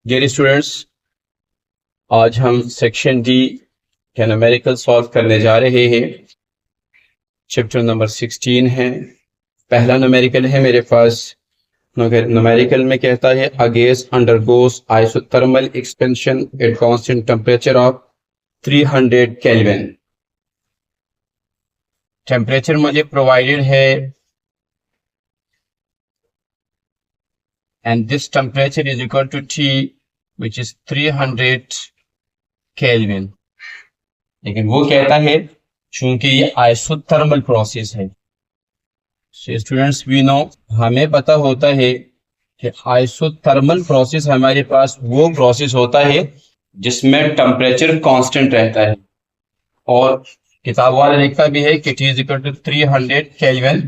Dear students, आज हम section D के न्यूमेरिकल सॉल्व करने जा रहे हैं। चैप्टर नंबर 16 है। पहला न्यूमेरिकल है मेरे पास। न्यूमेरिकल में कहता है a gas undergoes isothermal expansion at constant temperature of 300 kelvin. Temperature मुझे प्रोवाइडेड है and this temperature is equal to T, which is 300 Kelvin। लेकिन वो कहता है चूंकि ये आइसोथर्मल प्रोसेस है। स्टूडेंट्स वी नो, हमें पता होता है कि आइसोथर्मल प्रोसेस हमारे पास वो प्रोसेस होता है जिसमें टेम्परेचर कांस्टेंट रहता है, और किताब वाला लिखता भी है कि T is equal to 300 Kelvin,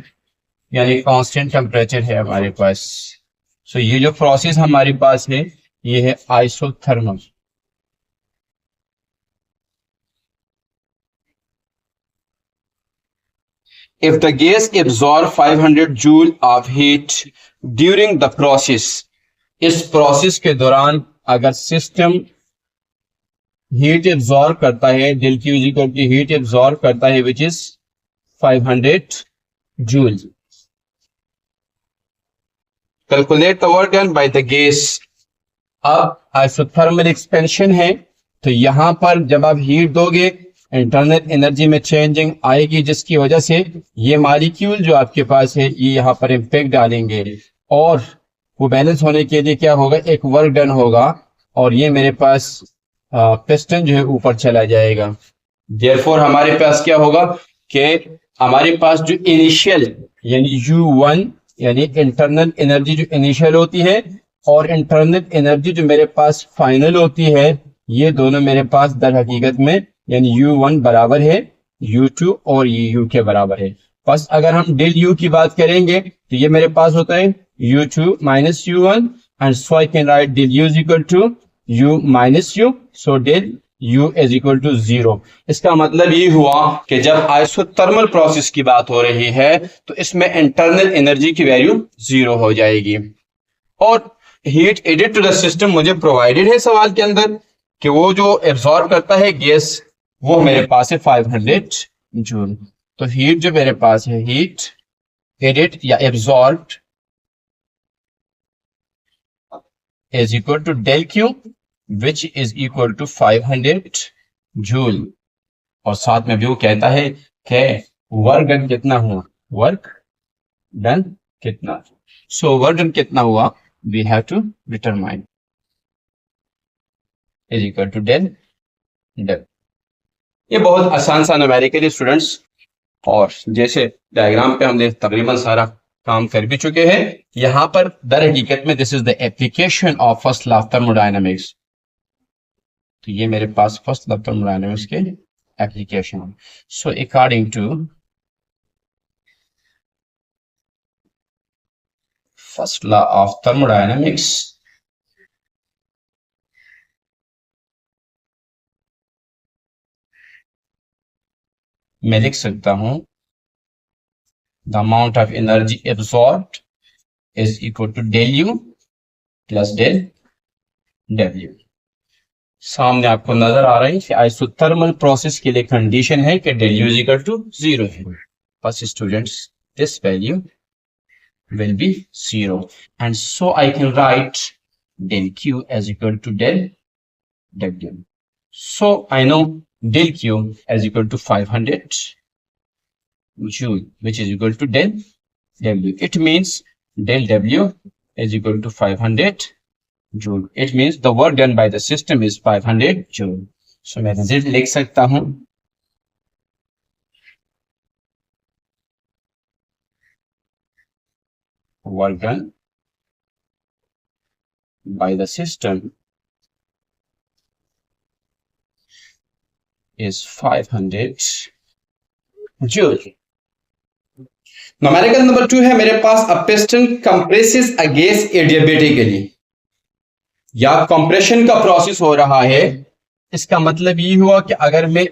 यानी कांस्टेंट टेम्परेचर है हमारे पास। सो ये जो प्रोसेस हमारे पास है ये है isothermal. If the gas absorbs 500 joule of heat during the process, इस प्रोसेस के दौरान अगर सिस्टम हीट एब्जॉर्ब करता है, del Q is equal to heat absorb करता है which is 500 joule. Calculate the work done by the gas. अब isothermal expansion है, तो यहां पर जब आप हीट दोगे इंटरनल एनर्जी में चेंजिंग आएगी, जिसकी वजह से ये मॉलिक्यूल जो आपके पास है ये यहाँ पर इम्पैक्ट डालेंगे, और वो बैलेंस होने के लिए क्या होगा, एक वर्क डन होगा, और ये मेरे पास पिस्टन जो है ऊपर चला जाएगा। देयरफॉर हमारे पास क्या होगा कि हमारे पास जो इनिशियल यानी U1 यानी इंटरनल एनर्जी जो इनिशियल होती है और इंटरनल एनर्जी जो मेरे पास फाइनल होती है, ये दोनों मेरे पास दर हकीकत में यानी U1 बराबर है U2 और ये U के बराबर है। बस अगर हम डेल U की बात करेंगे तो ये मेरे पास होता है U2 minus U1, and so I can write del U is equal to U minus U, so del U is equal to 0। इसका मतलब ये हुआ कि जब आइसोथर्मल प्रोसेस की बात हो रही है तो इसमें इंटरनल एनर्जी की वैल्यू 0 हो जाएगी, और heat added to the system मुझे प्रोवाइडेड है सवाल के अंदर कि वो जो एब्जॉर्ब करता है गैस वो मेरे पास है 500 जूल। तो हीट जो मेरे पास है, हीट एडेड या absorbed is equal to del Q which is equal to 500 joule, और साथ में भी वो कहता है कि वर्क डन कितना हुआ, वर्क डन कितना। सो वर्क डन कितना हुआ we have to determine is equal to del del. ये बहुत आसान सा न्यूमेरिकल है स्टूडेंट्स, और जैसे डायग्राम पे हमने तकरीबन सारा काम कर भी चुके हैं। यहां पर दर हकीकत में this is the application of first law of thermodynamics. तो ये मेरे पास फर्स्ट लॉ ऑफ थर्मोडायनामिक्स के application. So according to first law of thermodynamics, मैं लिख सकता हूं the amount of energy absorbed is equal to del U plus del W. सामने आपको नजर आ रहा है कि आइसोथर्मल प्रोसेस के लिए कंडीशन है कि del U is equal to 0 है। बस students this value will be 0, and so I can write del q as equal to del w. So I know del q as equal to 500 joule, which is equal to del w. It means del w is equal to 500 joule. It means the work done by the system is 500 joule. So मैं result लिख सकता हूं work done by the system is 500 joule. Numerical number 2 है मेरे पास a piston compresses a gas adiabatically, या compression का process हो रहा है। इसका मतलब ये हुआ कि अगर मैं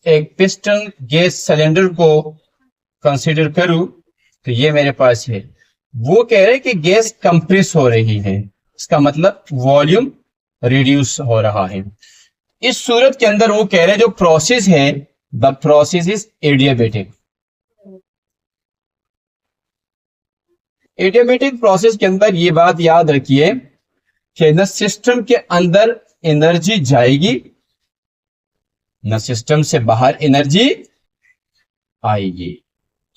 एक पिस्टन गैस सिलेंडर को कंसीडर करूं तो ये मेरे पास है। वो कह रहे हैं कि गैस कंप्रेस हो रही है, इसका मतलब वॉल्यूम रिड्यूस हो रहा है। इस सूरत के अंदर वो कह रहे हैं जो प्रोसेस है, the process is adiabatic. Adiabatic process के अंदर ये बात याद रखिए कि न सिस्टम के अंदर एनर्जी जाएगी, न सिस्टम से बाहर एनर्जी आएगी।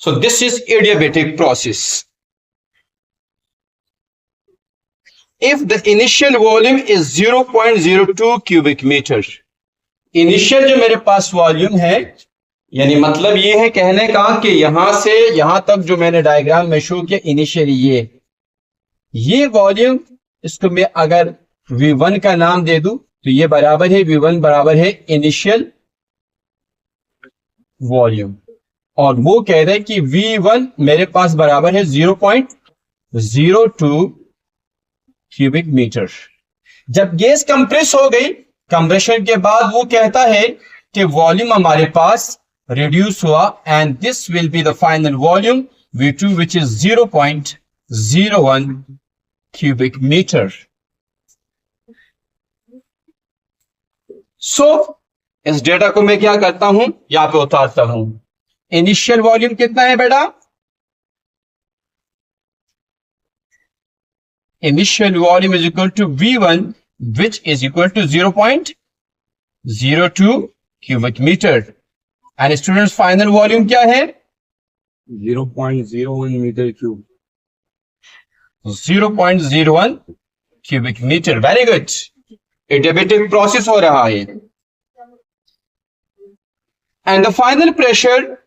So this is adiabatic process. If the initial volume is 0.02 cubic metre, initial जो मेरे पास वॉल्यूम है, यानी मतलब ये है कहने का कि यहां से यहां तक जो मैंने डायग्राम में शो किया इनिशियल, ये वॉल्यूम, इसको मैं अगर V1 का नाम दे दूं तो ये बराबर है, V1 बराबर है इनिशियल वॉल्यूम। और वो कह रहे हैं कि V1 मेरे पास बराबर है 0.02 क्यूबिक मीटर। जब गैस कंप्रेस हो गई, कंप्रेशन के बाद वो कहता है कि वॉल्यूम हमारे पास रिड्यूस हुआ, and this will be the final volume V2 which is 0.01 cubic metre. So इस डेटा को मैं क्या करता हूं, यहां पे उतारता हूं। इनिशियल वॉल्यूम कितना है बेटा? Initial volume is equal to V1 which is equal to 0.02 cubic metre. And students final volume क्या है? 0.01 metre cube. 0.01 cubic metre. Very good. Adiabatic process हो रहा है। And the final pressure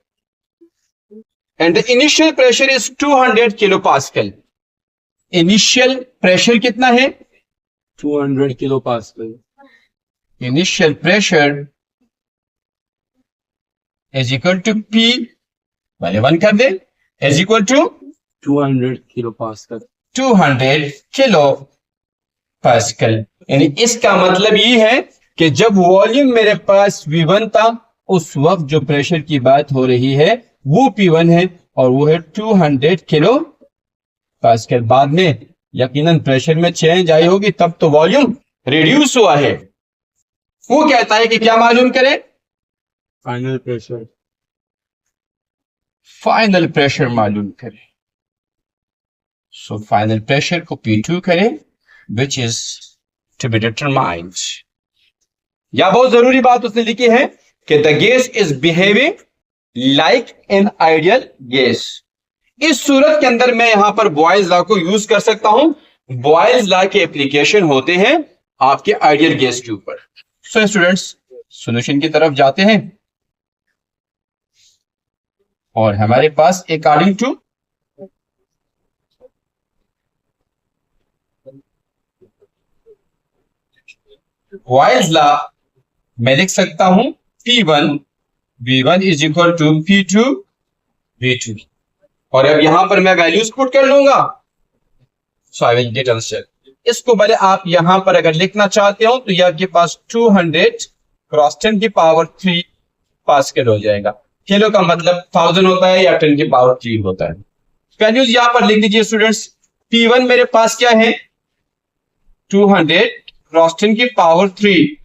and the initial pressure is 200 kilo pascal. Initial pressure कितना है? 200 kilo pascal. Initial pressure is equal to P, पहले 1 कर दे, is equal to 200 kilo pascal. 200 kilo pascal. यानी इसका मतलब ये है कि जब वॉल्यूम मेरे पास V1 था, उस वक्त जो प्रेशर की बात हो रही है वो P1 है, और वो है 200 किलो पास्कल। बाद में यकीनन प्रेशर में चेंज आई होगी, तब तो वॉल्यूम रिड्यूस हुआ है। वो कहता है कि क्या मालूम करें? Final pressure. फाइनल प्रेशर मालूम करें। सो फाइनल प्रेशर को P2 करें, which is to be determined. या बहुत जरूरी बात उसने लिखी है कि the gas is behaving like an ideal gas. इस सूरत के अंदर मैं यहां पर बॉयल्स लॉ को यूज कर सकता हूं। बॉयल्स लॉ के एप्लीकेशन होते हैं आपके आइडियल गैस के ऊपर। सो स्टूडेंट्स सॉल्यूशन की तरफ जाते हैं, और हमारे पास अकॉर्डिंग टू बॉयल्स लॉ मैं लिख सकता हूं P1 V1 is equal to P2 V2, और अब यहां पर मैं वैल्यूज पुट कर लूंगा। सो आई विल गेट आंसर। इसको भले आप यहां पर अगर लिखना चाहते हो तो ये आपके पास 200 क्रॉस 10 की पावर 3 पास्कल हो जाएगा। किलो का मतलब 1000 होता है या 10 की पावर 3 होता है। वैल्यूज यहां पर लिख दीजिए स्टूडेंट्स। P1 मेरे पास क्या है? 200 क्रॉस 10 की पावर 3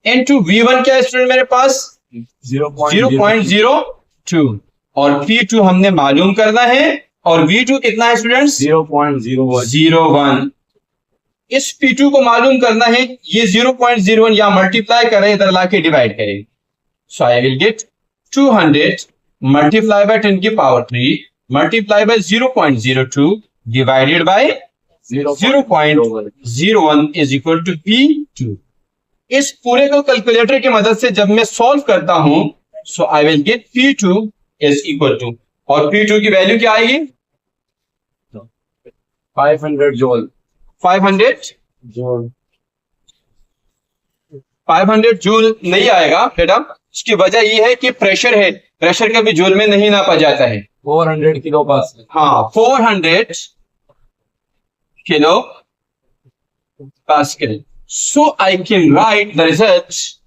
इनटू V1 क्या है स्टूडेंट मेरे पास? 0.02, और P2 हमने मालूम करना है, और V2 कितना है स्टूडेंट्स? 0.01। इस P2 को मालूम करना है, ये 0.01 या मल्टीप्लाई करें, इधर लाके डिवाइड करें। So I will get 200 multiply by 10 की power 3 multiply by 0.02 divided by 0.01 is equal to P2। इस पूरे को कैलकुलेटर की मदद से जब मैं सॉल्व करता हूं, so I will get P2 is equal to, और P2 की वैल्यू क्या आएगी? 500 जूल। 500 जूल। 500 जूल नहीं आएगा बेटा। उसकी वजह यह है कि प्रेशर है, प्रेशर कभी जूल में नहीं नापा जाता है। 400 किलो पास्कल। हाँ, 400 kilo pascal. So I can write the results.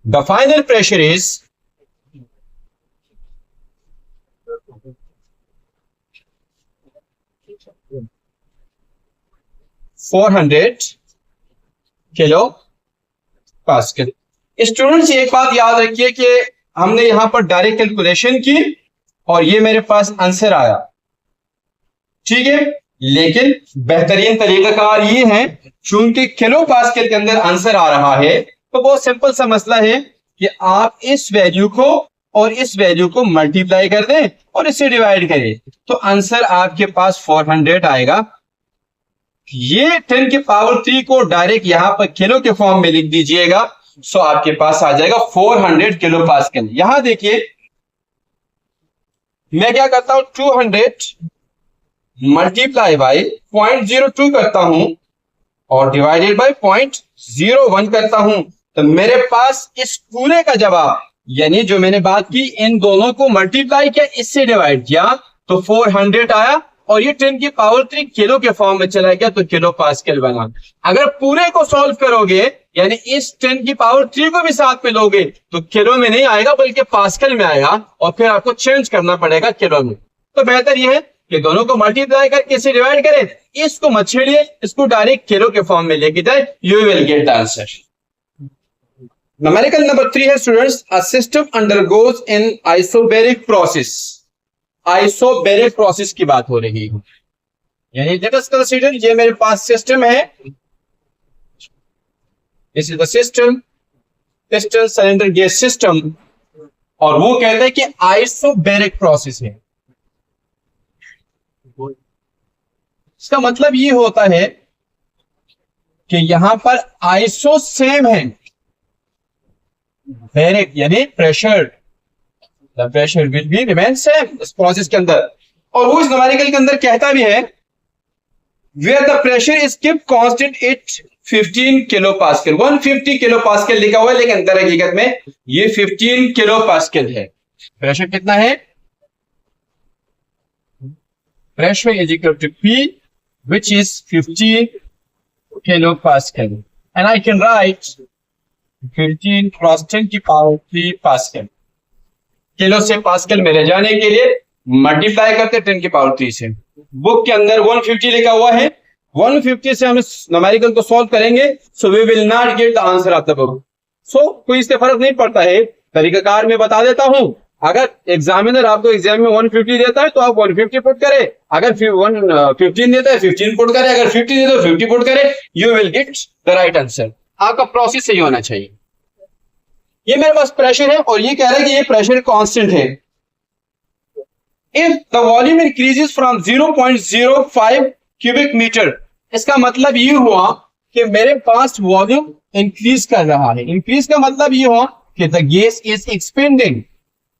The final pressure is 400 kilo pascal. Students एक बात याद रखिए कि हमने यहां पर डायरेक्ट कैलकुलेशन की और ये मेरे पास आंसर आया, ठीक है। लेकिन बेहतरीन तरीकाकार ये है, चूंकि किलो पास्कल के अंदर आंसर आ रहा है, तो बहुत सिंपल सा मसला है कि आप इस वैल्यू को और इस वैल्यू को मल्टीप्लाई कर दें और इससे डिवाइड करें, तो आंसर आपके पास 400 आएगा। ये 10 की पावर 3 को डायरेक्ट यहां पर किलो के फॉर्म में लिख दीजिएगा, सो आपके पास आ जाएगा 400 किलो पास्कल। यहां देखिए मैं क्या करता हूं, 200 मल्टीप्लाई बाय 0.02 करता हूं और डिवाइडेड बाय 0.01 करता हूं, तो मेरे पास इस पूरे का जवाब, यानी जो मैंने बात की, इन दोनों को मल्टीप्लाई किया, इससे डिवाइड किया, तो 400 आया और ये 10 की पावर 3 किलो के फॉर्म में चला गया, तो किलो पास्कल बना। अगर पूरे को सॉल्व करोगे, यानी इस 10 की पावर 3 को भी साथ में लोगे, तो किलो में नहीं आएगा बल्कि पास्कल में आएगा और फिर आपको चेंज करना पड़ेगा किलो में। तो बेहतर यह है कि दोनों को मल्टीप्लाई करके इसे डिवाइड करें, इसको मत छेड़िए, इसको डायरेक्ट किलो के फॉर्म में लेके जाए, you will get the answer. Numerical number 3 है students, a system undergoes in isobaric process. Isobaric process की बात हो रही है, यानी लेट अस कंसीडर ये मेरे पास सिस्टम है, this is the system, piston cylinder gas system, और वो कहते हैं कि आइसोबैरिक प्रोसेस है। इसका मतलब ये होता है कि यहां पर आइसो सेम है, बैरिक यानी pressure, the pressure will be remain same इस प्रोसेस के अंदर। और वो इस न्यूमेरिकल के अंदर कहता भी है where the pressure is kept constant at 15 kilo pascal. 150 kilo pascal लिखा हुआ है, लेकिन दर हकीकत में ये 15 किलो पास्कल है। प्रेशर कितना है, pressure is equal to P which is 15 kilopascal, and I can write 15 cross 10 की पावर 3 पास्कल। किलो से पास्कल में ले जाने के लिए मल्टीप्लाई करते 10 की पावर 3 से। बुक के अंदर 150 लिखा हुआ है, 150 से हम इस न्यूमेरिकल को सॉल्व करेंगे, so we will not get the answer of the book. So कोई इससे फर्क नहीं पड़ता है, तरीकाकार में बता देता हूं। अगर एग्जामिनर आपको एग्जाम में 150 देता है तो आप 150 पुट करें, अगर 15 देता है 15 पुट करें, अगर 50 देता है 50 पुट करें, you will get the right answer. आपका प्रोसेस सही होना चाहिए। ये मेरे पास प्रेशर है और ये कह रहा है कि ये प्रेशर कांस्टेंट है। If the volume increases from 0.05 cubic metre, इसका मतलब ये हुआ कि मेरे पास वॉल्यूम इंक्रीज कर रहा है। इंक्रीज का मतलब ये हुआ कि द गैस इज एक्सपेंडिंग।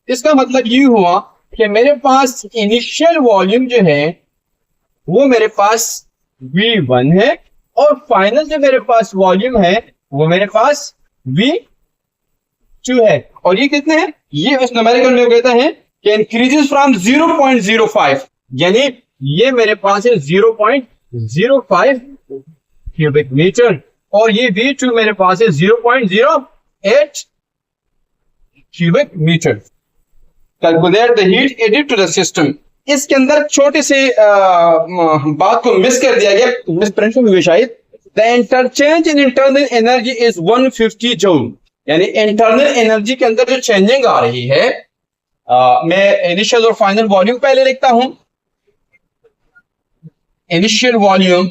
इसका मतलब ये हुआ कि मेरे पास इनिशियल वॉल्यूम जो है वो मेरे पास V1 है और फाइनल जो मेरे पास वॉल्यूम है वो मेरे पास V2 है। और ये कितने हैं, ये उस न्यूमेरिकल में कहता है कि इंक्रीजेस फ्रॉम 0.05, यानी ये मेरे पास है 0.05 क्यूबिक मीटर और ये V2 मेरे पास है 0.08 cubic metre. Calculate the heat added to the system. इसके अंदर छोटे से बात को मिस कर दिया गया, मिस प्रिंट हुई शायद। The interchange in internal energy is 150 joule, यानी इंटरनल एनर्जी के अंदर जो चेंजिंग आ रही है, मैं इनिशियल और फाइनल वॉल्यूम पहले लिखता हूं। Initial volume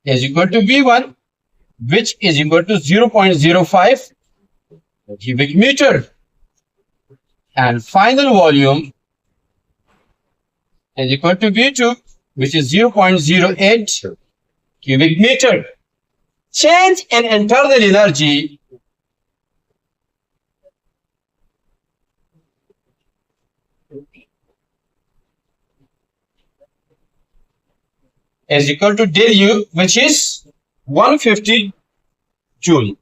is equal to V1 which is equal to 0.05 cubic meter, and final volume is equal to V2 which is 0.08 cubic meter. Change in internal energy is equal to del U which is 150 joule.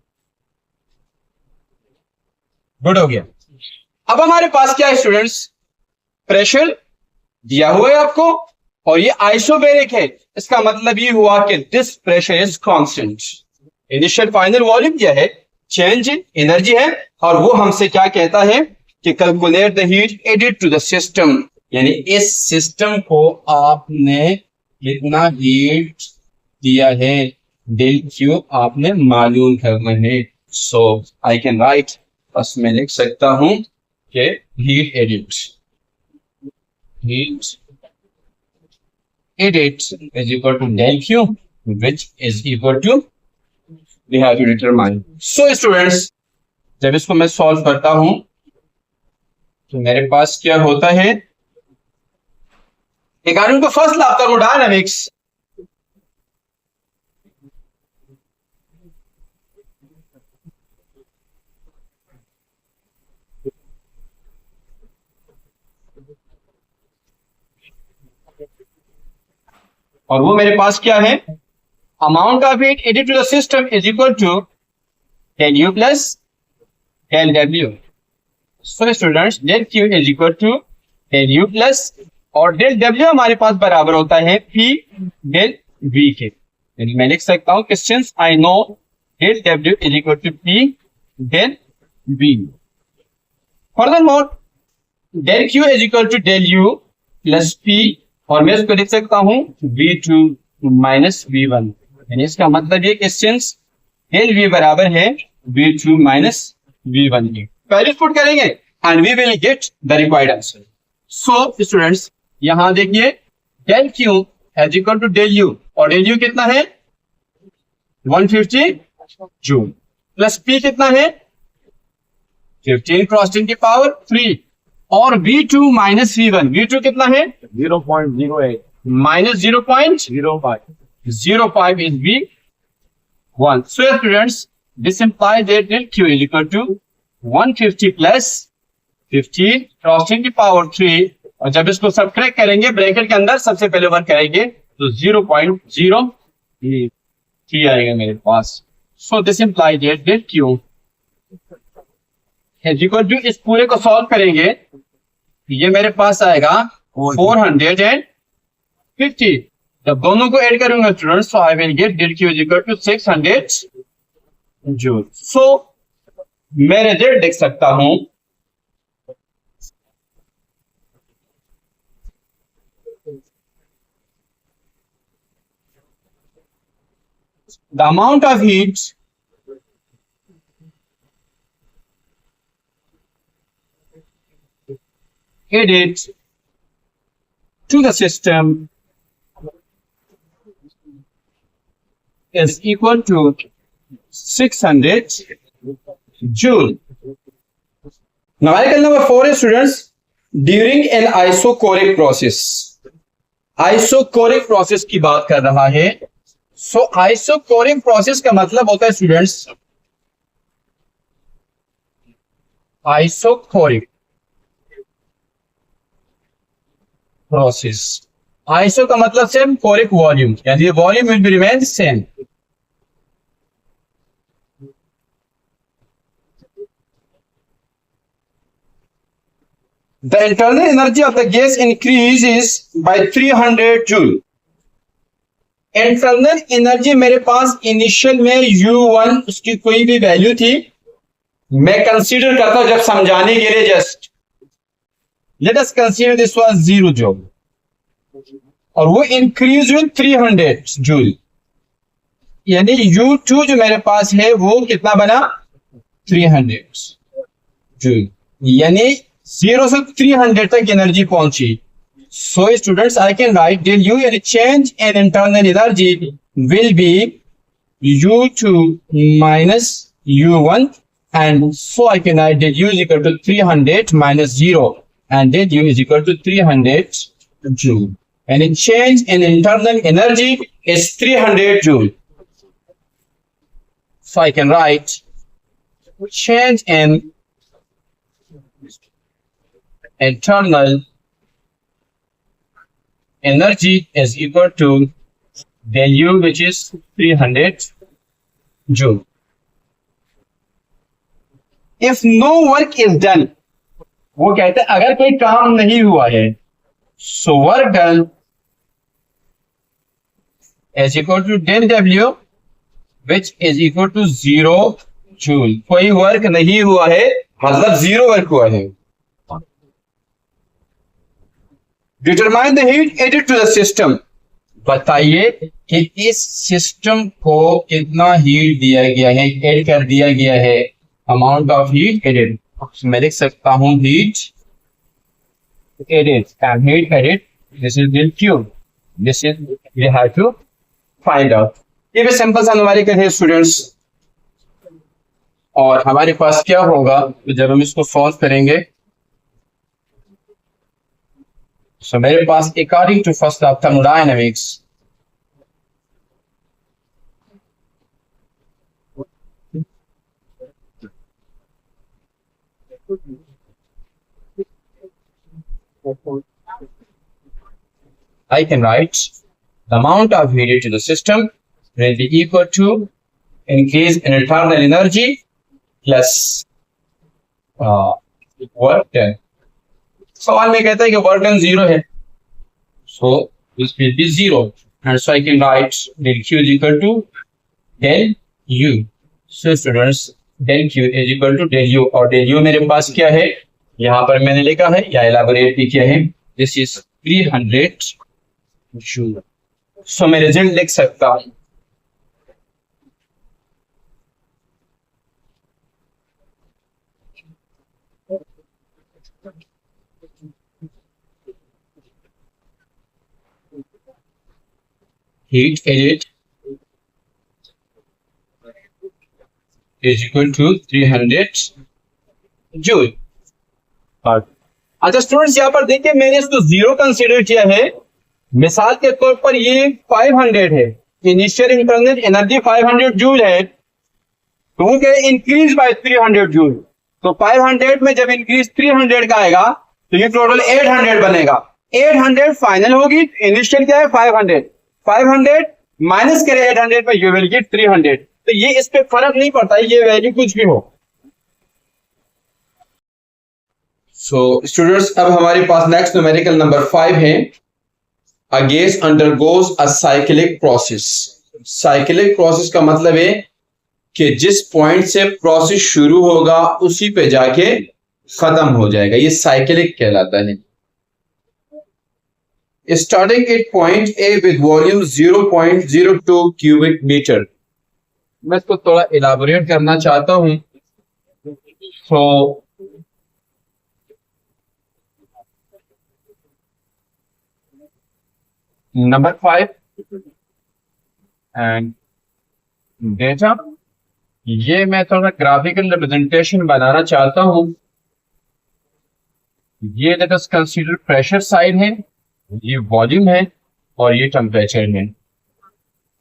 Good हो गया। अब हमारे पास क्या है students, pressure दिया हुआ है आपको और ये आइसोबैरिक है। इसका मतलब ये हुआ कि this pressure is constant. Initial final volume दिया है, चेंज इन एनर्जी है, और वो हमसे क्या कहता है कि calculate the heat added to the system, यानी इस सिस्टम को आपने कितना हीट दिया है, डेल क्यू आपने मालूम करना है। सो आई कैन राइट, बस मैं लिख सकता हूं कि heat edit is equal to del q, which is equal to we have to determine. So students, जब इसको मैं सॉल्व करता हूं तो मेरे पास क्या होता है, according to first law of thermodynamics, और वो मेरे पास क्या है, amount of heat added to the system is equal to del U plus del W. So students, del Q is equal to del U plus, और del W हमारे पास बराबर होता है पी डेल वी के। यानी मैं लिख सकता हूं कि since I know del W is equal to P del V, furthermore del Q is equal to del U plus P, और मैं इसको लिख सकता हूं V2 माइनस V1। यानी इसका मतलब ये कि सिंस डेल V बराबर है V2 माइनस V1 की वैल्यू पुट करेंगे and we will get the required answer. So students, यहां देखिए del Q is equal to del U, और डेल U कितना है 150 जूल, प्लस P कितना है 15 क्रॉस 10 की पावर 3, और V2 माइनस V1, V2 कितना है 0.08 minus 0.05 is V1. So students, this implies that del Q is equal to 150 plus 15 crossing की पावर 3, और जब इसको सबट्रैक्ट करेंगे ब्रैकेट के अंदर सबसे पहले 1 करेंगे तो 0.03 आएगा मेरे पास। So this implies that del Q is equal to, इस पूरे को सॉल्व करेंगे ये मेरे पास आएगा 450। जब दोनों को ऐड करूंगा students, so I will get del Q is equal to 600 joule. So मैं रिजल्ट देख सकता हूं, the amount of heat added to the system is equal to 600 joule. Now article number 4 is students, during an isochoric process, isochoric process की बात कर रहा है। So isochoric process का मतलब होता है स्टूडेंट्स, isochoric process, आइसो का मतलब सेम, कोरिक वॉल्यूम, यानी volume will be remain same. The internal energy of the gas increases by 300 joule. Internal energy मेरे पास इनिशियल में U1 उसकी कोई भी वैल्यू थी, मैं कंसीडर करता हूं जब समझाने के लिए, just let us consider this was 0 joule, और वो इंक्रीज विद 300 जूल, यानी U2 जो मेरे पास है वो कितना बना 300 जूल, यानी 0 से 300 तक एनर्जी पहुंची। So students, I can write del U, यानी change in internal energy will be U2 minus U1, and so I can write del U is equal to 300 minus 0, and del U is equal to 300 joule, and the change in internal energy is 300 joule. So I can write change in internal energy is equal to del U, which is 300 joule. If no work is done, वो कहते हैं अगर कोई काम नहीं हुआ है, so work done is equal to del W which is equal to 0 joule. कोई वर्क नहीं हुआ है मतलब 0 वर्क हुआ है। Determine the heat added to the system, बताइए कि इस सिस्टम को कितना हीट दिया गया है, एड कर दिया गया है, अमाउंट ऑफ हीट एडेड। मैं लिख सकता हूं heat added and heat added, this is del Q, this is we have to find out. ये भी सिंपल सा न्यूमेरिकल है स्टूडेंट्स, और हमारे पास क्या होगा तो जब हम इसको सॉल्व करेंगे, सो मेरे पास according to first of thermodynamics I can write the amount of heat to the system will be equal to increase in internal energy plus work done. सवाल में कहता है कि वर्क डन 0 है, so this will be 0 and so I can write del Q is equal to del U. So students, del Q is equal to del U, और del U मेरे पास क्या है, यहाँ पर मैंने लिखा है या एलाबोरेट भी किया है, दिस इज 300 जूल। सो मैं रिजल्ट लिख सकता हूं heat added is equal to 300 joule. अच्छा स्टूडेंट्स, यहाँ पर देखिए मैंने इसको 0 कंसीडर किया है, मिसाल के तौर पर ये 500 है, इनिशियल इंटरनल एनर्जी 500 जूल है, तो वो क्या है, इंक्रीज बाय 300 जूल। तो 500 में जब इंक्रीज 300 का आएगा तो ये टोटल 800 बनेगा। 800 फाइनल होगी, इनिशियल क्या है 500, 500 माइनस करे 800 में यू विल गेट 300। तो ये इस पे फर्क नहीं पड़ता, ये वैल्यू कुछ भी हो। सो स्टूडेंट्स, अब हमारे पास नेक्स्ट न्यूमेरिकल नंबर 5 है, a gas undergoes a cyclic process. Cyclic process का मतलब है कि जिस पॉइंट से प्रोसेस शुरू होगा उसी पे जाके खत्म हो जाएगा, ये साइक्लिक कहलाता है। Starting at point A with volume 0.02 cubic metre. मैं इसको थोड़ा इलाबोरेट करना चाहता हूं। सो नंबर 5 एंड डेटा, ये मैं थोड़ा ग्राफिकल रिप्रेजेंटेशन बनाना चाहता हूं। ये late us consider pressure side है, ये वॉल्यूम है और ये टेम्परेचर है।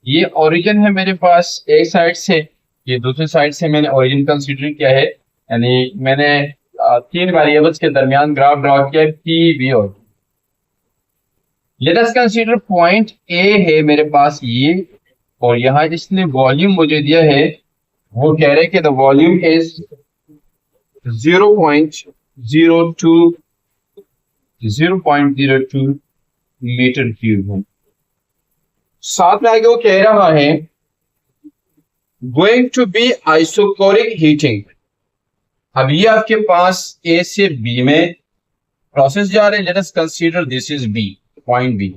ये ओरिजिन है मेरे पास एक साइड से, ये दूसरी साइड से मैंने ओरिजिन कंसीडर किया है, यानी मैंने 3 वेरिएबल्स के दरमियान ग्राफ ड्रॉ किया, पी बी और। Late us consider point A है मेरे पास ये, और यहाँ जिसने वॉल्यूम मुझे दिया है वो कह रहे हैं कि the volume is 0.02 metre cube है। साथ में आगे वो कह रहा है going to be isochoric heating. अब ये आपके पास ए से बी में प्रोसेस जा रहे हैं, let us consider this is B, point B,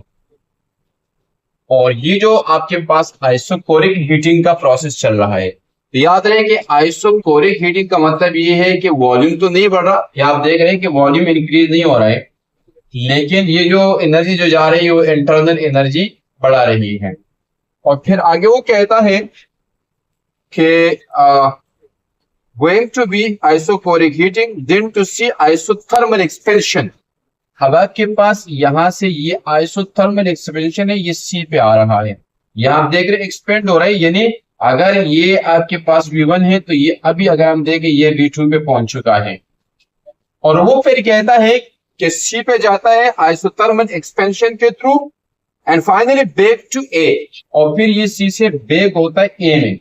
और ये जो आपके पास आइसोकोरिक हीटिंग का प्रोसेस चल रहा है। तो याद रहे कि आइसोकोरिक हीटिंग का मतलब ये है कि वॉल्यूम तो नहीं बढ़ रहा, या आप देख रहे हैं कि वॉल्यूम इंक्रीज नहीं हो रहा है, लेकिन ये जो एनर्जी जो जा रही है वो इंटरनल एनर्जी बढ़ा रही है। और फिर आगे वो कहता है कि going to be isochoric heating then to C isothermal expansion. अब आपके पास यहां से ये आइसोथर्मल एक्सपेंशन है, ये सी पे आ रहा है, यहां आप देख रहे एक्सपेंड हो रहा है, यानी अगर ये आपके पास V1 है तो ये अभी अगर हम देखें ये V2 पे पहुंच चुका है। और वो फिर कहता है कि सी पे जाता है आइसोथर्मल एक्सपेंशन के through and finally back to A, और फिर ये सी से बैक होता है ए में।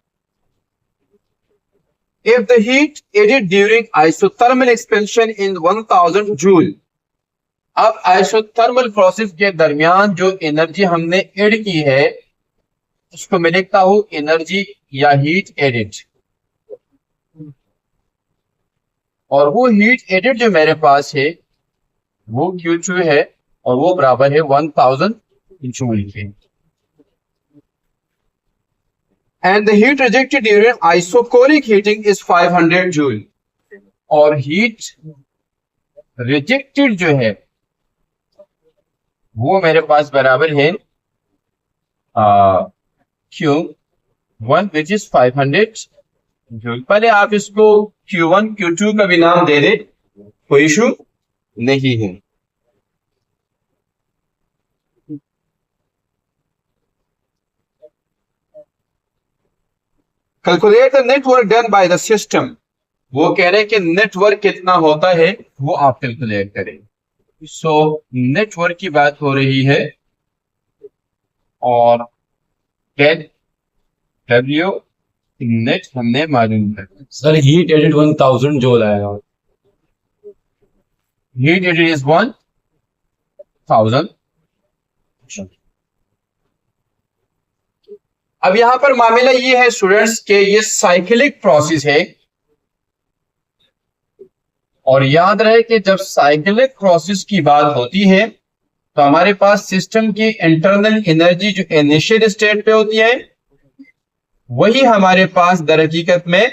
If the heat added during isothermal expansion in 1000 joule. अब आइसोथर्मल प्रोसेस के दरमियान जो एनर्जी हमने एड की है उसको मैं लिखता हूं एनर्जी या हीट एडेड, और वो हीट एडेड जो मेरे पास है वो Q2 है, और वो बराबर है 1000 जूल के। And the heat rejected during isochoric heating is 500 joule. और हीट रिजेक्टेड जो है वो मेरे पास बराबर है Q1 विच इज 500 जूल। पहले आप इसको Q1 Q2 का भी नाम दे दे, कोई इशू नहीं है। Calculate the network done by the system. वो कह रहे हैं कि नेटवर्क कितना होता है वो आप कैलकुलेट करें। सो नेटवर्क की बात हो रही है और डेल डब्ल्यू नेट हमने मालूम है। सर हीट एडेड 1000 जोल आएगा। Heat added is 1000। अब यहां पर मामला ये है स्टूडेंट्स के ये साइक्लिक प्रोसेस है, और याद रहे कि जब साइक्लिक प्रोसेस की बात होती है तो हमारे पास सिस्टम की इंटरनल एनर्जी जो इनिशियल स्टेट पे होती है वही हमारे पास दर हकीकत में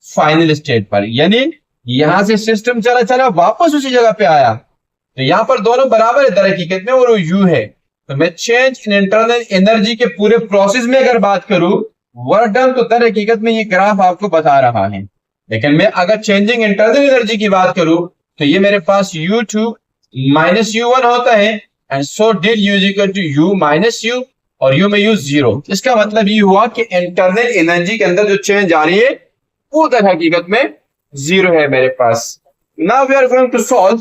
फाइनल स्टेट पर, यानी यहां से सिस्टम चला चला वापस उसी जगह पे आया, तो यहां पर दोनों बराबर है दर हकीकत में, और वो यू है। तो मैं चेंज इन इंटरनल एनर्जी के पूरे प्रोसेस में अगर बात करूं वर्क डन, तो दर हकीकत में ये ग्राफ आपको बता रहा है। लेकिन मैं अगर चेंजिंग इंटरनल एनर्जी की बात करूं तो ये मेरे पास U2 माइनस U1 होता है, and so del U is equal to U minus U, और U में U 0। इसका मतलब ये हुआ कि इंटरनल एनर्जी के अंदर जो चेंज आ रही है वो दर हकीकत में 0 है मेरे पास। Now we are going to solve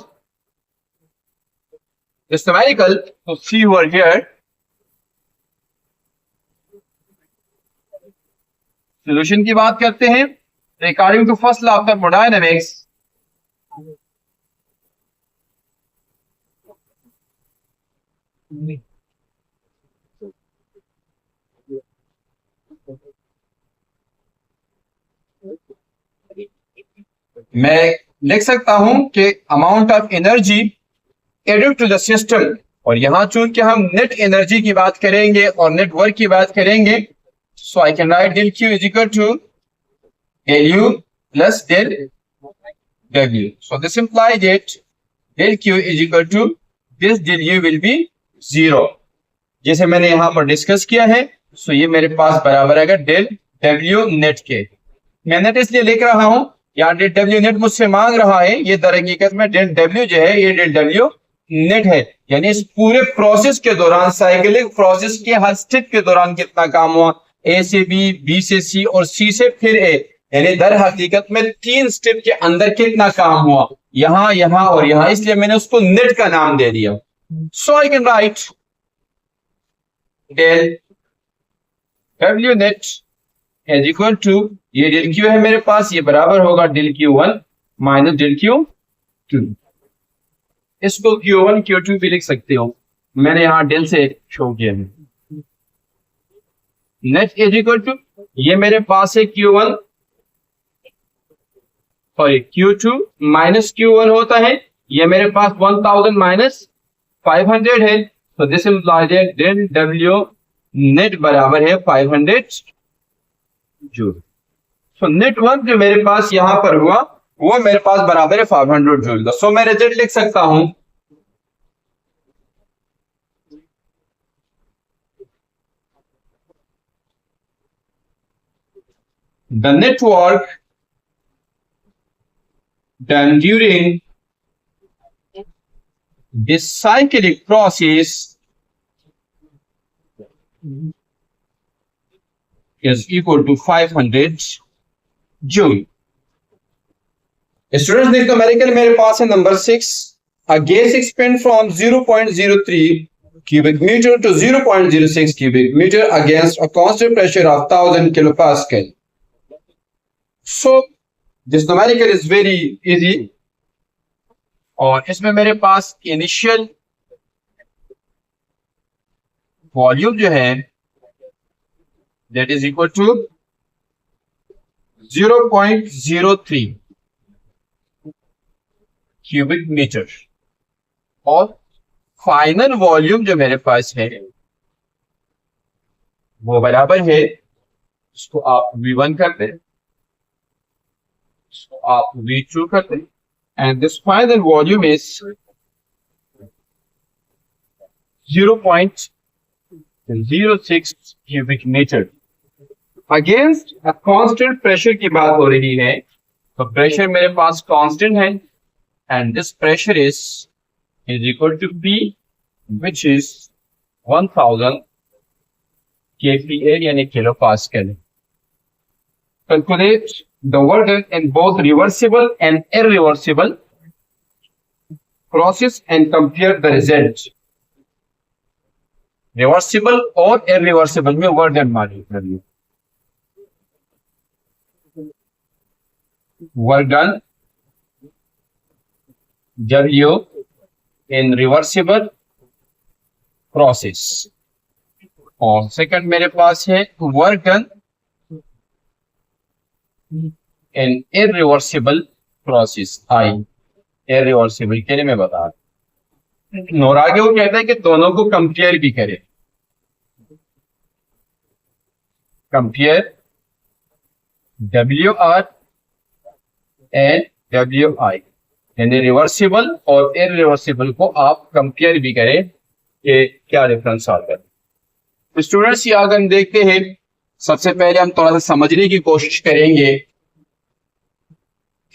this numerical. तो सी ओवर हियर सॉल्यूशन की बात करते हैं। According to first law of thermodynamics, मैं लिख सकता हूं कि amount of energy added to the system, और यहां चूंकि हम नेट एनर्जी की बात करेंगे और नेटवर्क की बात करेंगे, so I can write del Q is equal to del U plus del W. So this implies that del Q is equal to this del U will be 0. जैसे मैंने यहां पर डिस्कस किया है, सो ये मेरे पास बराबर आएगा डेल W नेट के। मैं नेट इसलिए लिख रहा हूं, यहाँ डेल W नेट मुझसे मांग रहा है, ये दर हकीकत में डेल W जो है ये डेल W नेट है, यानी इस पूरे प्रोसेस के दौरान साइक्लिक प्रोसेस के हर स्टेप के दौरान कितना काम हुआ, A से B, B से C और C से फिर A, यानी दर हकीकत में 3 स्टेप के अंदर कितना काम हुआ, यहां यहां और यहां, इसलिए मैंने उसको नेट का नाम दे दिया। So I can write del W net is equal to, ये डेल Q है मेरे पास, ये बराबर होगा del Q1 minus del Q2। इसको Q1 Q2 भी लिख सकते हो, मैंने यहां डेल से शो किया है। नेट इज इक्वल टू, ये मेरे पास है Q1 sorry Q2 minus Q1 होता है, ये मेरे पास 1000 माइनस 500 है, तो this implies that del W net बराबर है 500 जूल। सो नेट वर्क जो मेरे पास यहां पर हुआ वो मेरे पास बराबर है 500 जूल। सो मैं रिजल्ट लिख सकता हूं, the network done during this cyclic process is equal to 500 joule. Students देखो न्यूमेरिकल मेरे पास है number 6, a gas expand from 0.03 cubic meter to 0.06 cubic meter against a constant pressure of 1000 kilopascal. So this numerical is very easy, और इसमें मेरे पास initial volume जो है that is equal to 0.03 cubic metre, और फाइनल वॉल्यूम जो मेरे पास है वो बराबर है, इसको आप V1 कर दें, इसको आप V2 कर दें, and this final volume is 0.06 cubic metre against a constant pressure की बात हो रही है। तो प्रेशर मेरे पास कांस्टेंट है and this pressure is equal to P which is 1000 kPa यानी kilopascal. Calculate the work done in both reversible and irreversible process and compare the results। Reversible और इरिवर्सिबल में वर्क डन मालूम करिए। Work done W in reversible process और second मेरे पास है work done इन irreversible process. आई irreversible के लिए मैं बता रहा हूं और आगे वो कहता है कि दोनों को कंपेयर भी करें। कंपेयर WR एंड WI यानी रिवर्सिबल और इरिवर्सिबल को आप कंपेयर भी करें कि क्या डिफरेंस आता है। तो स्टूडेंट्स ये अगर हम देखते हैं, सबसे पहले हम थोड़ा सा समझने की कोशिश करेंगे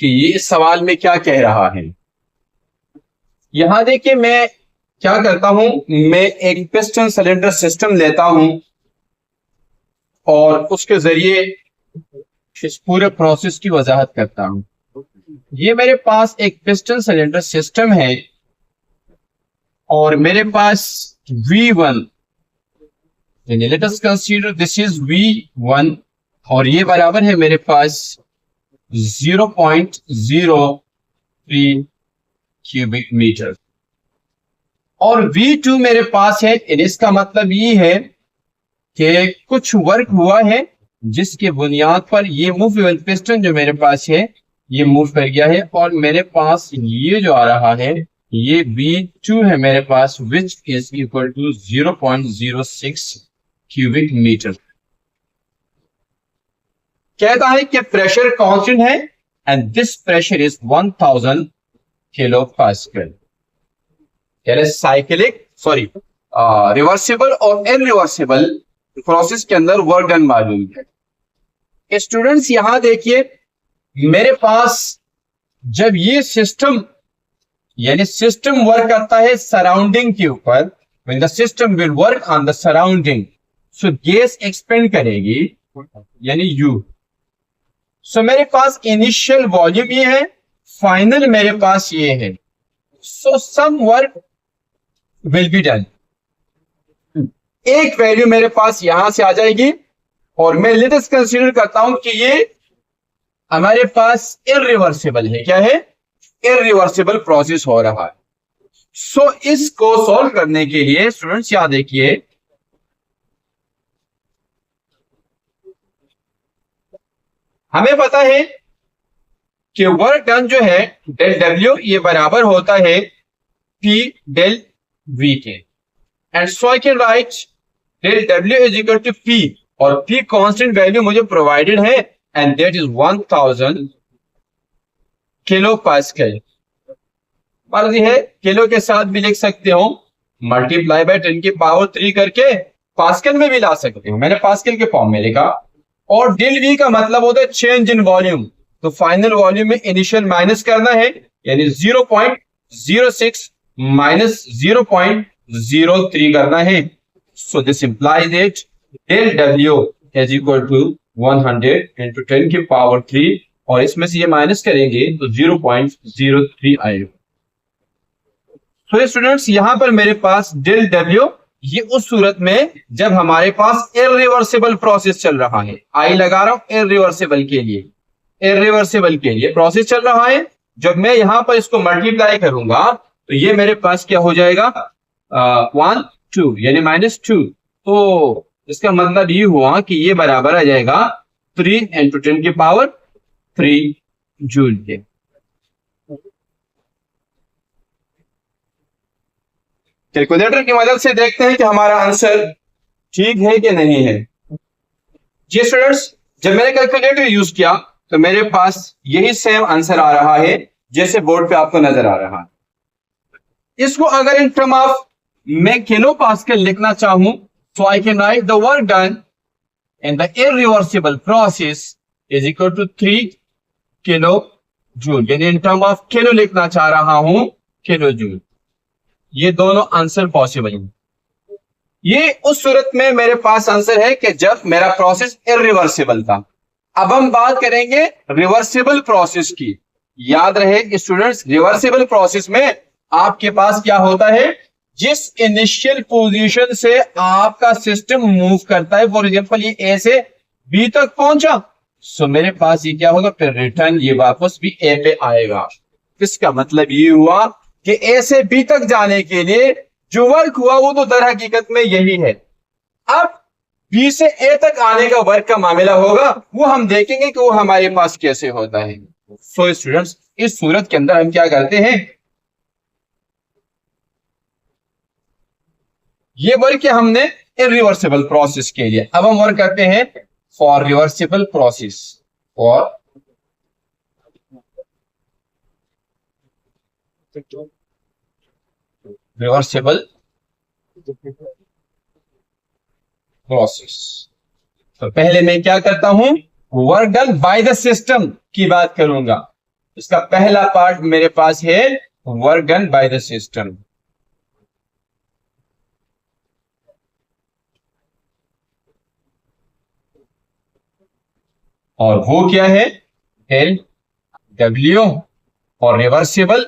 कि ये इस सवाल में क्या कह रहा है। यहां देखिए मैं क्या करता हूं, मैं एक पिस्टन सिलेंडर सिस्टम लेता हूं और उसके जरिए इस पूरे प्रोसेस की वजाहत करता हूं। ये मेरे पास एक पिस्टन सिलेंडर सिस्टम है और मेरे पास V1 यानी late us consider this is V1 और ये बराबर है मेरे पास 0.03 क्यूबिक मीटर और V2 मेरे पास है। इसका मतलब ये है कि कुछ वर्क हुआ है जिसके बुनियाद पर ये मूव पिस्टन जो मेरे पास है ये मूव कर गया है और मेरे पास ये जो आ रहा है ये V2 है मेरे पास which is equal to 0.06 cubic metre. कहता है कि प्रेशर कांस्टेंट है and this pressure is 1000 kilo pascal. Cyclic reversible और इरिवर्सिबल प्रोसेस के अंदर वर्क डन मालूम है। स्टूडेंट्स यहां देखिए मेरे पास जब ये सिस्टम यानी सिस्टम वर्क करता है सराउंडिंग के ऊपर, when the system will work on the surrounding, so gas expand करेगी यानी U। सो मेरे पास इनिशियल वॉल्यूम ये है, फाइनल मेरे पास ये है। So some work will be done. एक वैल्यू मेरे पास यहां से आ जाएगी और मैं लेट अस कंसीडर करता हूं कि ये हमारे पास इरिवर्सिबल है। क्या है? इरिवर्सिबल प्रोसेस हो रहा है। सो इसको सॉल्व करने के लिए स्टूडेंट्स याद देखिए हमें पता है कि वर्क डन जो है डेल W ये बराबर होता है P डेल V के and so I can write del W is equal to P और P कांस्टेंट वैल्यू मुझे प्रोवाइडेड है and that is 1000 kilo pascal. मर्जी है किलो के साथ भी लिख सकते हो, मल्टीप्लाई बाय 10 की पावर 3 करके पास्कल में भी ला सकते हो। मैंने पास्कल के फॉर्म में लिखा। और डेल V का मतलब होता है चेंज इन वॉल्यूम, तो फाइनल वॉल्यूम में इनिशियल माइनस करना है यानी 0.06 माइनस 0.03 करना है। So this implies it del W is equal to 100 into 10 की पावर 3 और इसमें से ये माइनस करेंगे तो 0.03 आएगा। तो स्टूडेंट्स यहां पर मेरे पास डेल W ये उस सूरत में जब हमारे पास इरिवर्सिबल प्रोसेस चल रहा है। आई लगा रहा हूं इरिवर्सिबल के लिए, इरिवर्सिबल के लिए प्रोसेस चल रहा है। जब मैं यहां पर इसको मल्टीप्लाई करूंगा तो ये मेरे पास क्या हो जाएगा 1 2 यानी -2। तो इसका मतलब ये हुआ कि ये बराबर आ जाएगा 3 इंटू 10 की पावर 3 जूल के। कैलकुलेटर की मदद से देखते हैं कि हमारा आंसर ठीक है कि नहीं है। जी स्टूडेंट्स, जब मैंने कैलकुलेटर यूज किया तो मेरे पास यही सेम आंसर आ रहा है जैसे बोर्ड पे आपको नजर आ रहा है। इसको अगर इन टर्म ऑफ मैं किलो पास्कल लिखना चाहूं तो I can write the work done in the irreversible process is equal to 3 kilojoule, यानी इन टर्म ऑफ किलो लिखना चाह रहा हूं किलो जूल। ये दोनों आंसर पॉसिबल है। ये उस सूरत में मेरे पास आंसर है कि जब मेरा प्रोसेस इरिवर्सिबल था। अब हम बात करेंगे रिवर्सिबल प्रोसेस की। याद रहे स्टूडेंट्स, रिवर्सिबल प्रोसेस में आपके पास क्या होता है, जिस इनिशियल पोजीशन से आपका सिस्टम मूव करता है, फॉर एग्जांपल ये ए से बी तक पहुंचा, सो मेरे पास ये क्या होगा, फिर रिटर्न ये वापस भी ए पे आएगा। इसका मतलब ये हुआ कि ए से बी तक जाने के लिए जो वर्क हुआ वो तो दर हकीकत में यही है। अब बी से ए तक आने का वर्क का मामला होगा, वो हम देखेंगे कि वो हमारे पास कैसे होता है। सो स्टूडेंट्स, इस सूरत के अंदर हम क्या करते हैं, ये वर्क है हमने इरिवर्सिबल प्रोसेस के लिए। अब हम वर्क करते हैं for reversible process, for reversible process. तो पहले मैं क्या करता हूं, work done by the system की बात करूंगा। इसका पहला पार्ट मेरे पास है work done by the system. और वो क्या है, एल डब्ल्यू और रिवर्सिबल।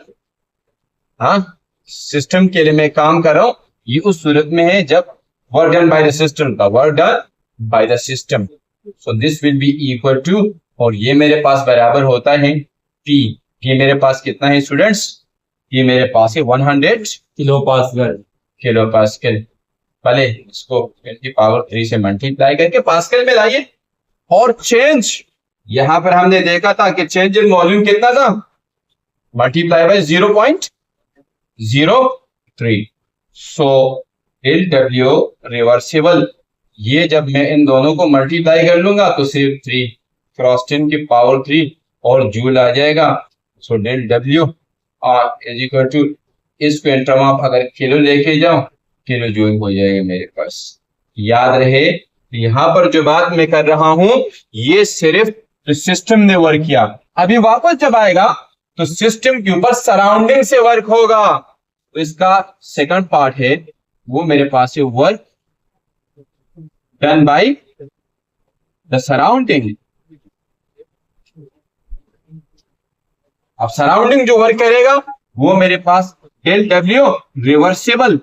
हाँ, सिस्टम के लिए मैं काम कर रहा हूं, ये उस सूरत में है जब work done by the system का, work done by the system. So this will be equal to, और ये मेरे पास बराबर होता है पी। ये मेरे पास कितना है स्टूडेंट्स, ये मेरे पास है 100 किलो पास्कल। Kilo pascal. पहले इसको 10 की पावर 3 से मल्टीप्लाई करके पास्कल में लाइए। और चेंज, यहां पर हमने देखा था कि चेंज इन वॉल्यूम कितना था, multiply by 0.03। So L W reversible, ये जब मैं इन दोनों को मल्टीप्लाई कर लूंगा तो सिर्फ 3 क्रॉस 10 की पावर 3 और जूल आ जाएगा। सो डेल डब्ल्यू और इज इक्वल टू, इसको इन टर्म ऑफ अगर किलो लेके जाओ, किलो जूल हो जाएगा मेरे पास। याद रहे, यहां पर जो बात मैं कर रहा हूं ये सिर्फ सिस्टम ने वर्क किया। अभी वापस जब आएगा तो सिस्टम के ऊपर सराउंडिंग से वर्क होगा। तो इसका सेकंड पार्ट है वो मेरे पास है work done by the surrounding. अब सराउंडिंग जो वर्क करेगा वो मेरे पास डेल डब्ल्यू रिवर्सिबल।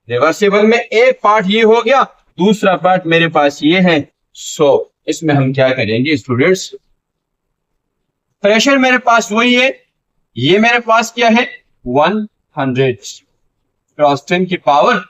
रिवर्सिबल में एक पार्ट ये हो गया, दूसरा पार्ट मेरे पास ये है। सो इसमें हम क्या करेंगे स्टूडेंट्स, प्रेशर मेरे पास वही है, ये मेरे पास क्या है 100 क्रॉस 10 की पावर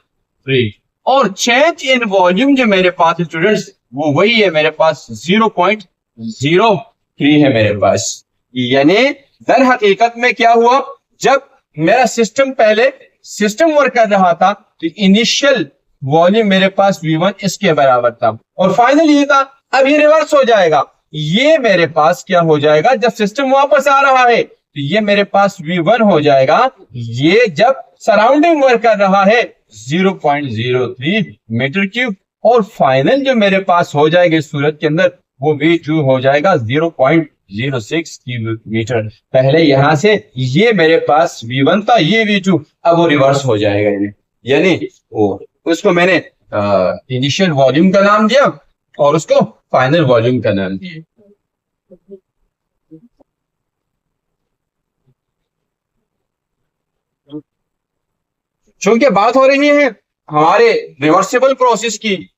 3, और चेंज इन वॉल्यूम जो मेरे पास स्टूडेंट्स वो वही है मेरे पास 0.03 है मेरे पास। यानी दर हकीकत में क्या हुआ, जब मेरा सिस्टम पहले सिस्टम वर्क कर रहा था तो इनिशियल वॉल्यूम मेरे पास V1 इसके बराबर था, और फाइनल ये था। अब ये रिवर्स हो जाएगा, ये मेरे पास क्या हो जाएगा, जब सिस्टम वापस आ रहा है तो ये मेरे पास V1 हो जाएगा, ये जब सराउंडिंग वर्क कर रहा है 0.03 मीटर क्यूब, और फाइनल जो मेरे पास हो जाएगा इस सूरत के अंदर वो V2 हो जाएगा 0.06 क्यूबिक मीटर। पहले यहां से ये मेरे पास V1 था, ये V2, अब वो रिवर्स हो जाएगा। यानी वो उसको मैंने इनिशियल वॉल्यूम का नाम दिया और उसको फाइनल वॉल्यूम का नाम दिया। चूंकि बात हो रही है हमारे रिवर्सिबल प्रोसेस की,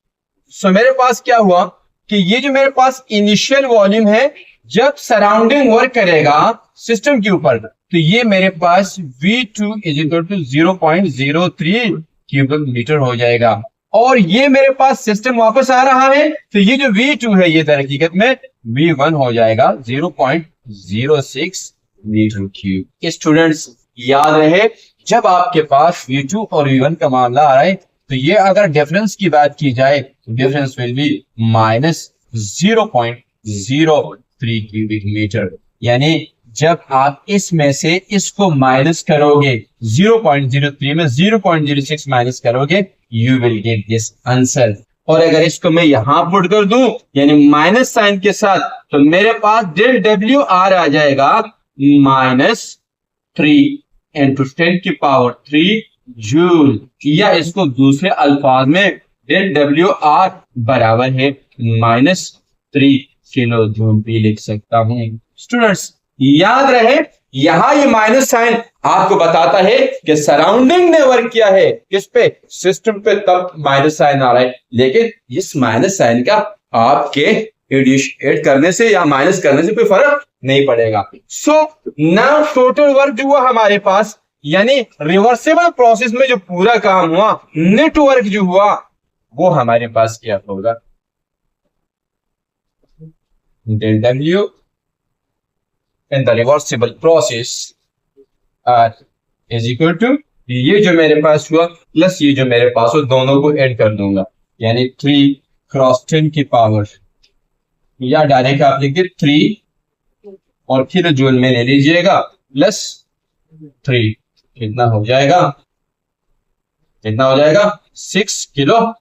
सो मेरे पास क्या हुआ कि ये जो मेरे पास इनिशियल वॉल्यूम है जब सराउंडिंग वर्क करेगा सिस्टम के ऊपर तो ये मेरे पास V2 is equal to 0.03 cubic metre हो जाएगा, और ये मेरे पास सिस्टम वापस आ रहा है तो ये जो V2 है ये दर हकीकत में V1 हो जाएगा 0.06 मीटर क्यूब। स्टूडेंट्स याद रहे, जब आपके पास V2 और V1 का मामला आ रहा है तो ये अगर डिफरेंस की बात की जाए तो difference will be -0.03 cubic metre. यानी जब आप इसमें से इसको माइनस करोगे 0.03 में 0.06 माइनस करोगे, you will get this answer. और अगर इसको मैं यहां पुट कर दूं यानी माइनस साइन के साथ, तो मेरे पास डेल डब्ल्यू आर आ जाएगा -3 इंटू 10⁻³ जूल, या इसको दूसरे अल्फाज में डेल डब्ल्यू आर बराबर है -3 किलो जूल भी लिख सकता हूं। स्टूडेंट्स याद रहे यहां ये माइनस साइन आपको बताता है कि सराउंडिंग ने वर्क किया है किस पे, सिस्टम पे, तब माइनस साइन आ रहा है। लेकिन इस माइनस साइन का आपके एड करने से या माइनस करने से कोई फर्क नहीं पड़ेगा। सो नाउ टोटल वर्क जो हुआ हमारे पास, यानी रिवर्सिबल प्रोसेस में जो पूरा काम हुआ, नेटवर्क जो हुआ वो हमारे पास क्या होगा, del W in the reversible process is equal to ये जो मेरे पास हुआ प्लस ये जो मेरे पास हो, दोनों को ऐड कर दूंगा, यानी 3 क्रॉस 10 की पावर, या डायरेक्ट आप लिखिए 3 और फिर जूल में ले लीजिएगा प्लस 3, कितना हो जाएगा, कितना हो जाएगा 6 किलो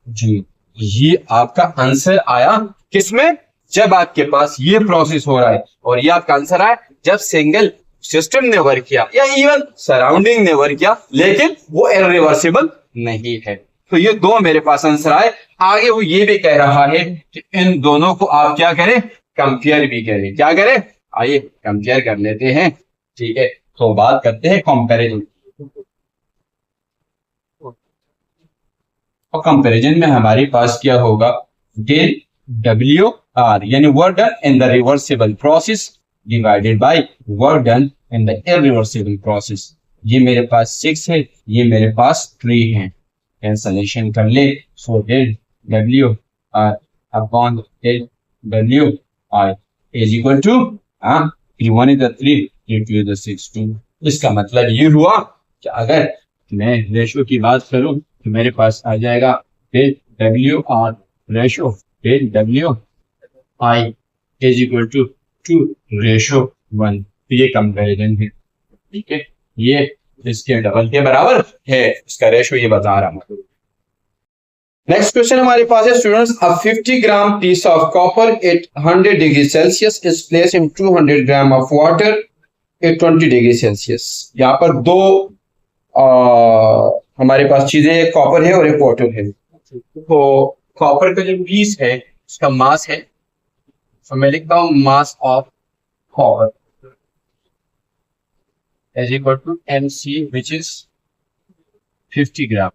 जूल। ये आपका आंसर आया किसमें, जब आपके पास ये प्रोसेस हो रहा है, और ये आपका आंसर आया जब सिंगल सिस्टम ने वर्क किया या इवन सराउंडिंग ने वर्क किया, लेकिन वो इरिवर्सिबल नहीं है। तो ये दो मेरे पास आंसर आए। आगे वो ये भी कह रहा है कि इन दोनों को आप क्या करें, कंपेयर भी करें। क्या करें, आइए कंपेयर कर लेते हैं। ठीक है, तो बात करते हैं कंपैरिजन। और कंपैरिजन में हमारे पास क्या होगा, डेल डब्ल्यू आर यानी work done in the reversible process divided by work done in the irreversible process. ये मेरे पास 6 है, ये मेरे पास 3 है, कैंसलेशन कर ले। So del W R upon del W R is equal to 1 is 3, 2 is 6, 2। इसका मतलब ये हुआ कि अगर मैं रेशो की बात करूं तो मेरे पास आ जाएगा del W R ratio del W I is equal to 2 ratio 1। तो ये कंपैरिजन है, ठीक है, ये इसके डबल के बराबर है, इसका रेशो ये बता रहा हूं। नेक्स्ट क्वेश्चन हमारे पास है students, a 50 gram piece of copper at 100 degree Celsius is place in 200 gram of water at 20 degree Celsius. यहाँ पर दो हमारे पास चीजें, एक कॉपर है और एक वाटर है। तो कॉपर का जो पीस है उसका मास है, तो मैं लिखता हूं mass of copper is equal to mc which is 50 gram,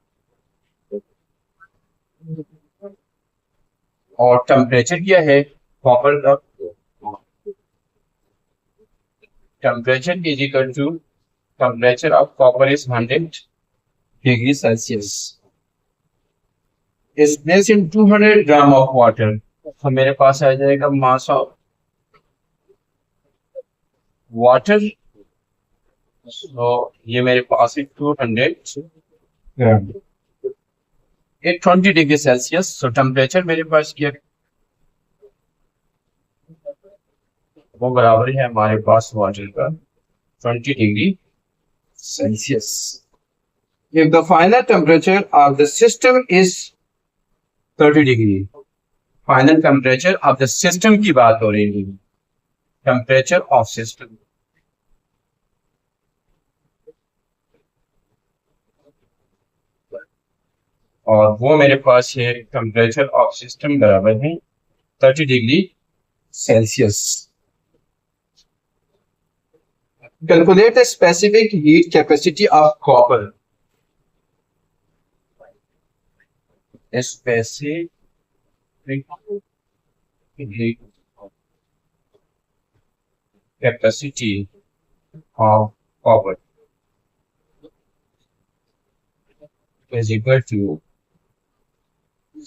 और टेम्परेचर क्या है कॉपर का, temperature is equal to temperature of copper is 100 degree Celsius is place in 200 gram of water. तो मेरे पास आ जाएगा मास ऑफ वाटर, तो ये मेरे पास है 200 gram at 20 degree Celsius. So temperature मेरे पास क्या, वो बराबर है हमारे पास वाटर का 20 degree Celsius. If the final temperature of the system is 30 degree, final temperature of the system की बात हो रही है, टेम्परेचर ऑफ सिस्टम, और वो मेरे पास है टेम्परेचर ऑफ सिस्टम बराबर है 30 degree Celsius. Calculate the specific heat capacity of copper. Specific heat capacity of copper is equal to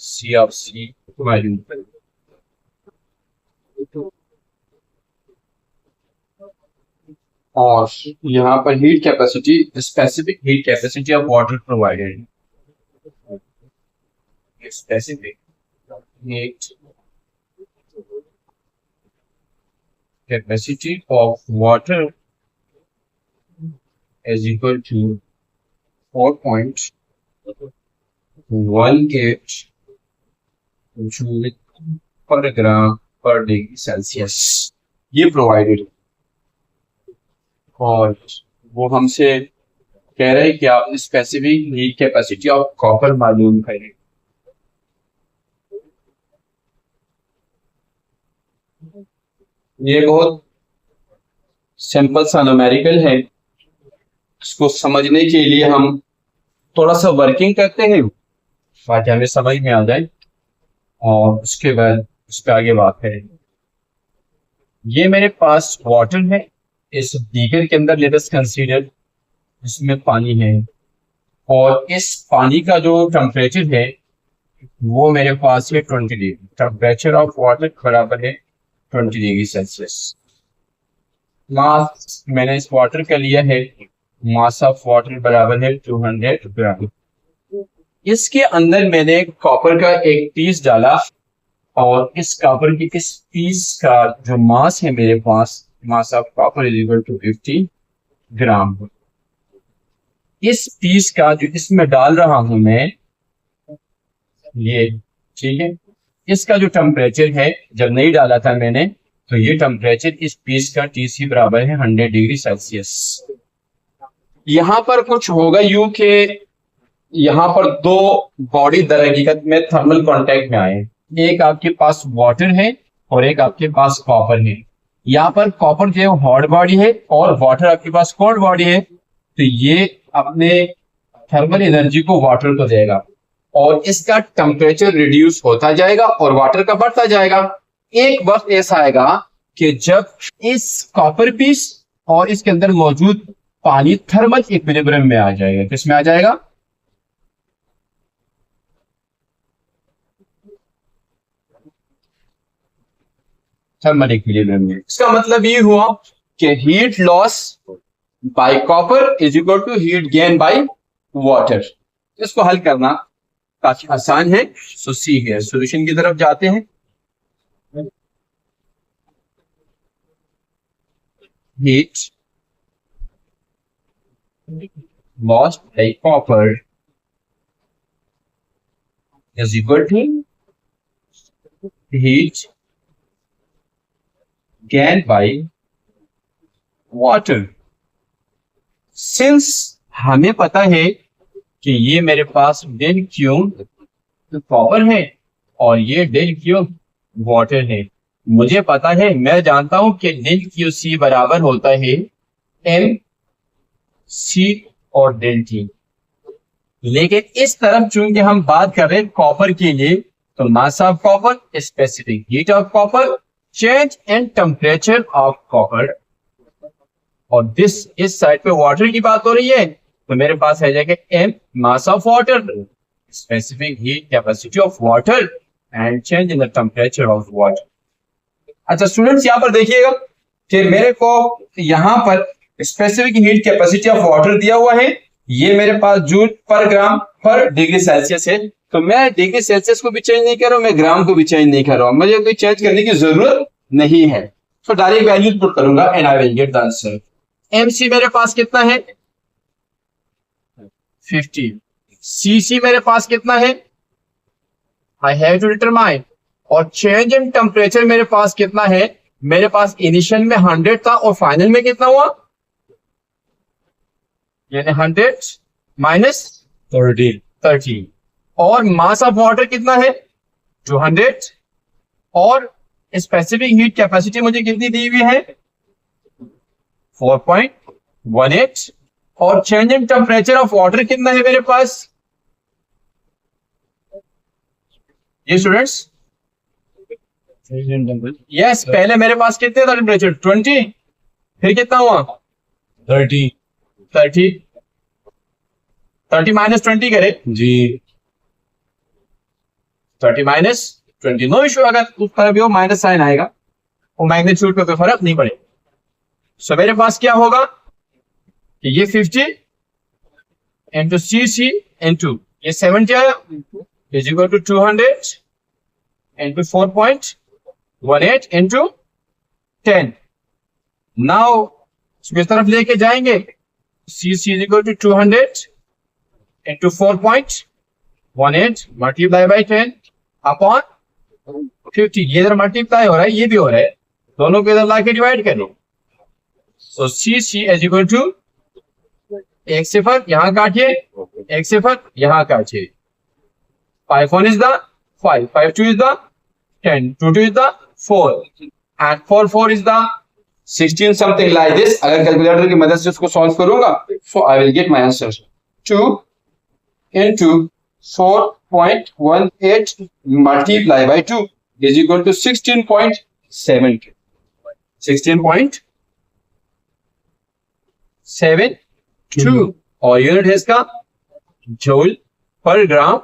C of C value और यहाँ पर heat capacity, specific heat capacity of water provided, specific heat capacity of water is equal to 4.18 joule per gram per degree Celsius, ये provided. और वो हमसे कह रहे हैं कि आप specific heat capacity of copper मालूम करें। ये बहुत सिंपल सा न्यूमेरिकल है, इसको समझने के लिए हम थोड़ा सा वर्किंग करते हैं ताकि हमें समझ में आ जाए और उसके बाद उस पर आगे बात करें। ये मेरे पास वाटर है, इस बीकर के अंदर लेट अस कंसीडर इसमें पानी है, और इस पानी का जो टेम्परेचर है वो मेरे पास है 20 डिग्री। टेम्परेचर ऑफ वाटर बराबर है 20 डिग्री सेल्सियस। मास मैंने इस वाटर का लिया है, मास ऑफ वाटर बराबर है 200 ग्राम। इसके अंदर मैंने कॉपर का एक पीस डाला और इस कॉपर की इस पीस का जो मास है मेरे पास, mass of copper is equal to 50 gram. इस पीस का जो इसमें डाल रहा हूं मैं, ये ठीक है, इसका जो टेम्परेचर है जब नहीं डाला था मैंने, तो ये टेम्परेचर इस पीस का TC बराबर है 100 डिग्री सेल्सियस। यहां पर कुछ होगा यूं के यहां पर दो बॉडी दर हकीकत में थर्मल कांटेक्ट में आए, एक आपके पास वाटर है और एक आपके पास कॉपर है। यहाँ पर कॉपर जो है हॉट बॉडी है और वाटर आपके पास कोल्ड बॉडी है, तो ये अपने थर्मल एनर्जी को वाटर को देगा और इसका टेम्परेचर रिड्यूस होता जाएगा और वाटर का बढ़ता जाएगा। एक वक्त ऐसा आएगा कि जब इस कॉपर पीस और इसके अंदर मौजूद पानी थर्मल इक्विलिब्रियम में आ जाएगा। किसमें आ जाएगा? थर्मल इक्विलिब्रियम में। इसका मतलब ये हुआ कि heat loss by copper is equal to heat gain by water. इसको हल करना काफी आसान है। सो सी है, सॉल्यूशन की तरफ जाते हैं। Heat lost by copper is equal to heat gain by water. Since हमें पता है कि ये मेरे पास डेल क्यूब कॉपर है और ये डेल क्यूब वाटर है, मुझे पता है, मैं जानता हूं कि डेल क्यू सी बराबर होता है एम सी और डेल टी। लेकिन इस तरफ चूंकि हम बात कर रहे हैं कॉपर के लिए, तो मास of copper, specific heat of copper, change in temperature of copper, और दिस इस साइड पे वाटर की बात हो रही है, तो मेरे पास आ जाएगा M mass of water, specific heat capacity of water and change in the temperature of water. अच्छा स्टूडेंट्स, यहां पर देखिएगा कि मेरे को यहां पर specific heat capacity of water दिया हुआ है, ये मेरे पास जूल पर ग्राम पर डिग्री सेल्सियस है। तो मैं डिग्री सेल्सियस को भी चेंज नहीं कर रहा हूं, मैं ग्राम को भी चेंज नहीं कर रहा हूं, मुझे कोई चेंज करने की जरूरत नहीं है। तो डायरेक्ट वैल्यूज पुट करूंगा and I will get the answer. MC मेरे पास कितना है? 50। सीसी मेरे पास कितना है? I have to determine. और चेंज इन टेम्परेचर मेरे पास कितना है? मेरे पास इनिशियल में 100 था और फाइनल में कितना हुआ? यानी 100 माइनस 30। और मास ऑफ वाटर कितना है? 200। और स्पेसिफिक हीट कैपेसिटी मुझे कितनी दी हुई है? 4.18। और change in temperature of water कितना है मेरे पास? ये स्टूडेंट्स, यस, पहले मेरे पास कितने था टेम्परेचर? 20। फिर कितना हुआ? 30 माइनस 20 करे जी, 30 माइनस 20, नो इश्यू। अगर उस तरह भी हो माइनस साइन आएगा, वो मैग्नीट्यूड पे कोई फर्क नहीं पड़ेगा। सो मेरे पास क्या होगा कि ये 50 इंटू CC इंटू ये 70 आया is equal to 200 into 4.18 into 10। Now इसको इस तरफ लेके जाएंगे, CC is equal to 200 into 4.18 multiply by 10 upon 50। ये इधर मल्टीप्लाई हो रहा है, ये भी हो रहा है, दोनों को इधर लाके डिवाइड कर लो। सो CC इज इक्वल टू एक सिफर यहां काटिए, एक सिफर यहां काटिए। 5 1 is the 5, 5 2 is the 10, 2 2 is the 4 and 4 4 is the 16, something like this। अगर कैलकुलेटर की मदद से उसको सॉल्व करूंगा so I will get my answer 2 into 4.18 multiply by 2 is equal to 16.72 16.72 और यूनिट है इसका जूल पर ग्राम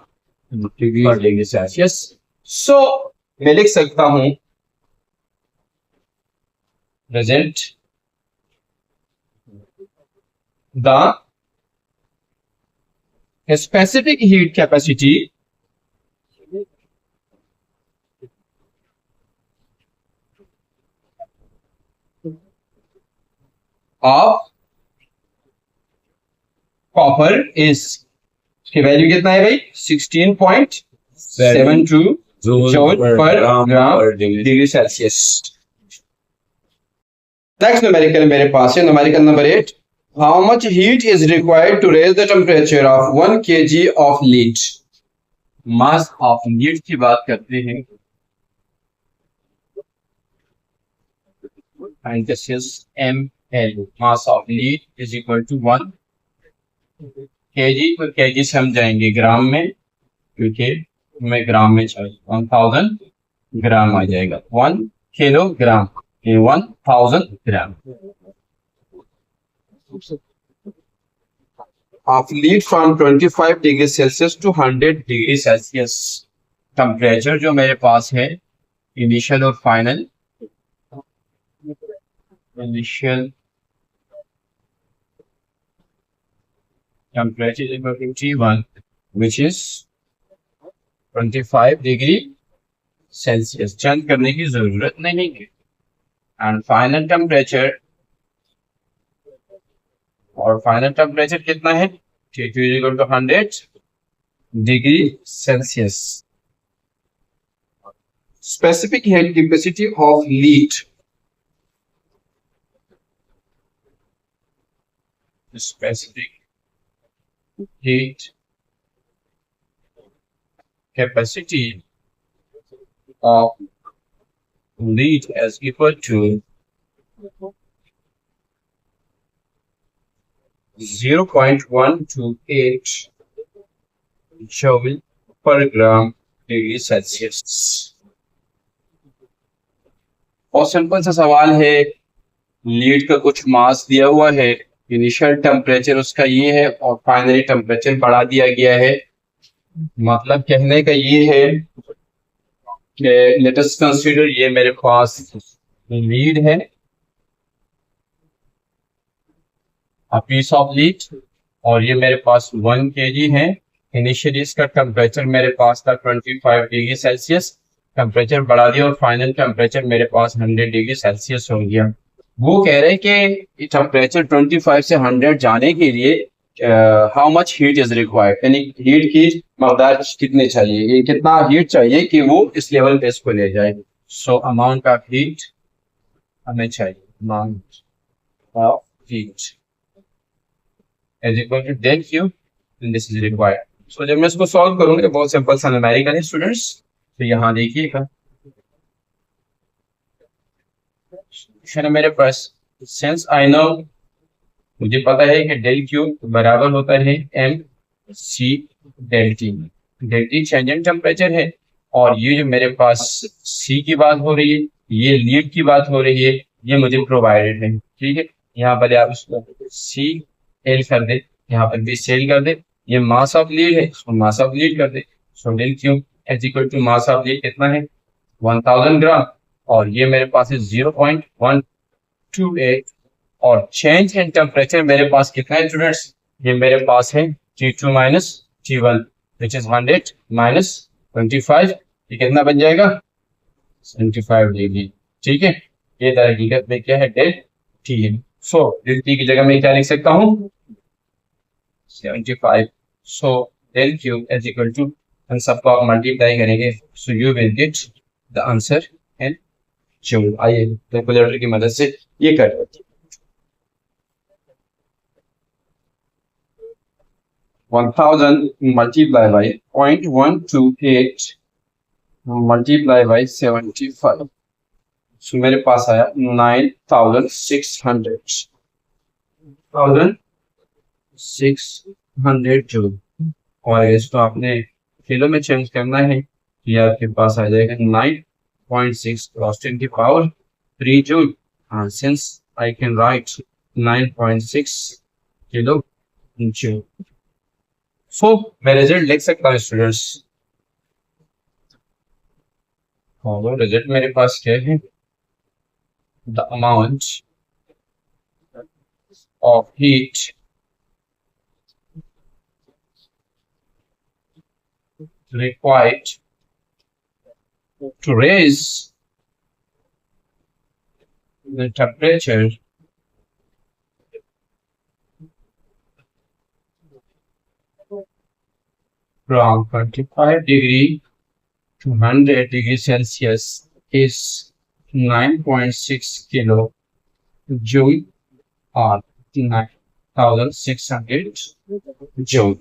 पर डिग्री सेल्सियस। सो मैं लिख सकता हूं present the specific heat capacity of copper is, इसकी वैल्यू कितना है भाई 16.72 joule per gram degree Celsius. Next numerical मेरे पास है numerical number 8। How much heat is required to raise the temperature of 1 kg of lead. Mass of lead की बात करते हैं and this is ml। mass of lead is equal to 1 kg। तो kg से हम जाएंगे ग्राम में, क्योंकि हमें ग्राम में चाहिए 1000 ग्राम आ जाएगा 1 kilogram 1000 gram of lead from 25 degree Celsius to 100 degree Celsius. Temperature जो मेरे पास है इनिशियल और final, initial temperature is equal to T1 which is 25 degree Celsius. Change करने की जरूरत नहीं है। एंड फाइनल टेम्परेचर, और फाइनल टेम्परेचर कितना है T2 is equal to 100 degree Celsius. Specific heat capacity of lead, specific heat capacity of lead is equal to 0.128 joule per gram degree Celsius. और simple सा सवाल है, लीड का कुछ मास दिया हुआ है, इनिशियल टेम्परेचर उसका ये है और फाइनली टेम्परेचर बढ़ा दिया गया है। मतलब कहने का ये है कि लेट अस कंसीडर ये मेरे पास लीड है, अ पीस ऑफ लीड, और ये मेरे पास 1 kg है। इनिशियली इसका टेम्परेचर मेरे पास था 25 डिग्री सेल्सियस, टेम्परेचर बढ़ा दिया और फाइनल टेम्परेचर मेरे पास 100 डिग्री सेल्सियस हो गया। वो कह रहे हैं कि टेम्परेचर 25 से 100 जाने के लिए how much heat is required, यानी हीट की मकदार कितनी चाहिए, ये कितना हीट चाहिए कि वो इस लेवल पे इसको ले जाए। सो अमाउंट ऑफ हीट हमें चाहिए, amount of heat is equal to del Q and this is required. So जब मैं इसको सॉल्व करूंगा, बहुत सिंपल सा न्यूमेरिकल है स्टूडेंट्स। तो यहाँ देखिएगा मेरे पास, सिंस आई नो, मुझे पता है कि डेल क्यू बराबर होता है M C del T. Del T change in temperature है, और ये जो मेरे पास सी की बात हो रही है, ये लीड की बात हो रही है, ये मुझे प्रोवाइडेड है। ठीक है, यहाँ पर आप उसको सी एल कर दे, यहाँ पर भी सेल कर दे। ये मास ऑफ लीड है, इसको मास ऑफ लीड कर दे। So del Q is equal to mass of lead कितना है 1000 ग्राम, और ये मेरे पास है 0.128 और चेंज इन टेम्परेचर मेरे पास कितना है स्टूडेंट्स, ये मेरे पास है T2 minus T1 which is 100 minus 25, ये कितना बन जाएगा 75 डिग्री। ठीक है, ये हकीकत में क्या है डेल्टा टी है। सो डेल्टा टी की जगह मैं क्या लिख सकता हूँ 75। So del Q is equal to, हम सबको आप मल्टीप्लाई करेंगे, so you will get the answer in joule. आइए कैलकुलेटर की मदद से ये कर लेते हैं। 1000 multiplied by 0.128 multiplied by 75, so मेरे पास आया 9600 जूल। और इसको आपने किलो में चेंज करना है, ये आपके पास आ जाएगा 9.6 क्रॉस 10 की power 3 joule. Since I can write 9.6 kilo joule, so मैं रिजल्ट लिख सकता हूँ स्टूडेंट्स। और रिजल्ट मेरे पास क्या है, the amount of heat required to raise the temperature from 25 degree to 100 degree Celsius is 9.6 kilo joule or 9600 joule।